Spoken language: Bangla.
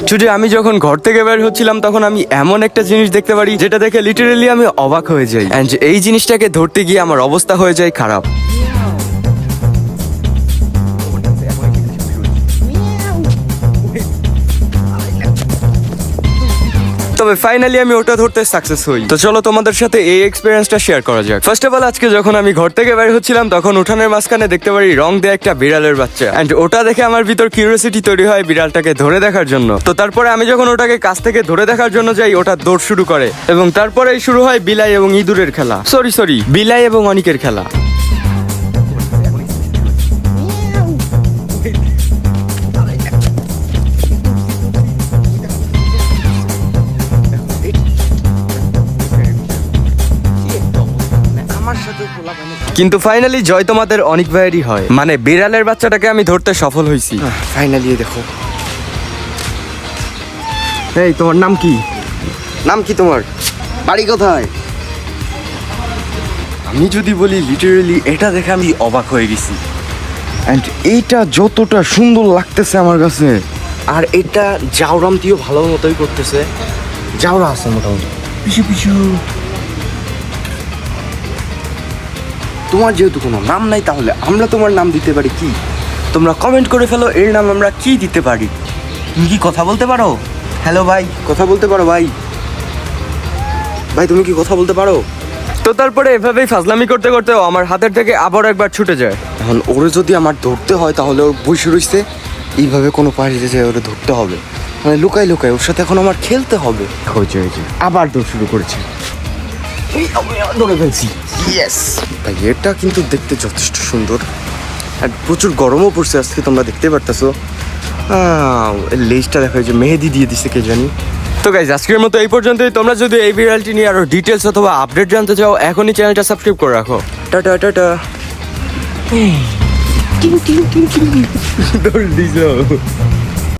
টুডে আমি যখন ঘর থেকে বের হচ্ছিলাম তখন আমি এমন একটা জিনিস দেখতে পারি যেটা দেখে লিটারালি আমি অবাক হয়ে যাই, এন্ড এই জিনিসটাকে ধরতে গিয়ে আমার অবস্থা হয়ে যায় খারাপ। তবে ফাইনালি আমি ওটা ধরতে সাকসেস হই। তো চলো তোমাদের সাথে এই এক্সপেরিয়েন্সটা শেয়ার করা যাক। ফার্স্ট অফ অল আজকে যখন আমি ঘর থেকে বের হচ্ছিলাম তখন উঠানের মাঝখানে দেখতে পারি রং দেয়া একটা বিড়ালের বাচ্চা, এন্ড ওটা দেখে আমার ভিতর কিউরিওসিটি তৈরি হয় বিড়ালটাকে ধরে দেখার জন্য। তো তারপরে আমি যখন ওটাকে কাছ থেকে ধরে দেখার জন্য যাই, ওটা দৌড় শুরু করে এবং তারপরেই শুরু হয় বিলাই এবং ইঁদুরের খেলা। সরি বিলাই এবং অনিকের খেলা। কিন্তু ফাইনালি জয় তোমাদের অনেক ভাইয়েরই হয়, মানে বিড়ালের বাচ্চাটাকে আমি ধরতে সফল হয়েছি। ফাইনালি দেখো। এই তোমার নাম কি? নাম কি তোমার? বাড়ি কোথায়? আমি যদি বলি লিটারালি এটা দেখে আমি অবাক হয়ে গেছি, এন্ড এইটা যতটা সুন্দর লাগতেছে আমার কাছে, আর এটা জাউরামটিও ভালো মতোই করতেছে। জাউরা আছে মোটামুটি পিছু পিছু। তোমার যেহেতু কোনো নাম নাই, তাহলে আমরা তোমার নাম দিতে পারি কি? তোমরা কমেন্ট করে ফেলো এর নাম আমরা কি দিতে পারি। তুমি কি কথা বলতে পারো? হ্যালো ভাই, কথা বলতে পারো ভাই? ভাই তুমি কি কথা বলতে পারো? তো তারপরে এভাবেই ফাজলামি করতে করতে আমার হাতের থেকে আবার একবার ছুটে যায়। এখন ওরে যদি আমার ধরতে হয় তাহলে ওর বসে রইছে এইভাবে কোনো পাশে যায়, ওরে ধরতে হবে, মানে লুকাই ওর সাথে এখন আমার খেলতে হবে। হয়েছে আবার দৌড় শুরু করেছে। ধরে ফেলছি, ইয়েস। ভাই এটা কিন্তু দেখতে যথেষ্ট সুন্দর, আর প্রচুর গরমও পড়ছে আজকে, তোমরা দেখতে পারতেছো। লেজটা দেখা, যে মেহেদি দিয়ে দিচ্ছে কে জানি। তো গাইজ আজকের মতো এই পর্যন্তই। তোমরা যদি এই বিড়ালটি নিয়ে আরো ডিটেলস অথবা আপডেট জানতে চাও, এখনই চ্যানেলটা সাবস্ক্রাইব করে রাখো। Tata tata. দৌড় দিছো।